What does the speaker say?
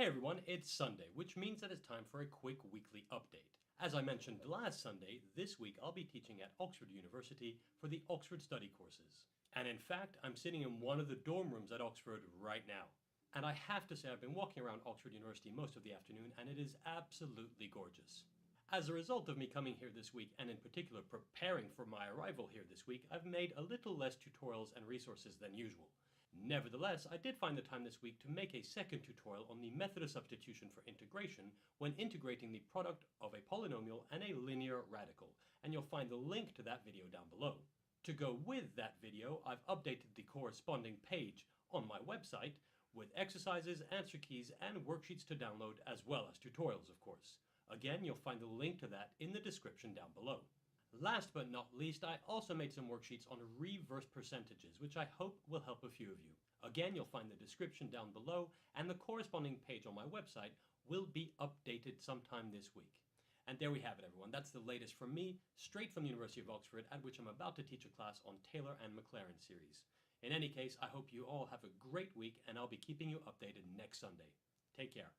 Hey everyone, it's Sunday, which means that it's time for a quick weekly update. As I mentioned last Sunday, this week I'll be teaching at Oxford University for the Oxford Study courses. And in fact, I'm sitting in one of the dorm rooms at Oxford right now. And I have to say I've been walking around Oxford University most of the afternoon and it is absolutely gorgeous. As a result of me coming here this week, and in particular preparing for my arrival here this week, I've made a little less tutorials and resources than usual. Nevertheless, I did find the time this week to make a second tutorial on the method of substitution for integration when integrating the product of a polynomial and a linear radical, and you'll find the link to that video down below. To go with that video, I've updated the corresponding page on my website with exercises, answer keys, and worksheets to download, as well as tutorials, of course. Again, you'll find the link to that in the description down below. Last but not least, I also made some worksheets on reverse percentages, which I hope will help a few of you. Again, you'll find the description down below, and the corresponding page on my website will be updated sometime this week. And there we have it, everyone. That's the latest from me, straight from the University of Oxford, at which I'm about to teach a class on Taylor and Maclaurin series. In any case, I hope you all have a great week, and I'll be keeping you updated next Sunday. Take care.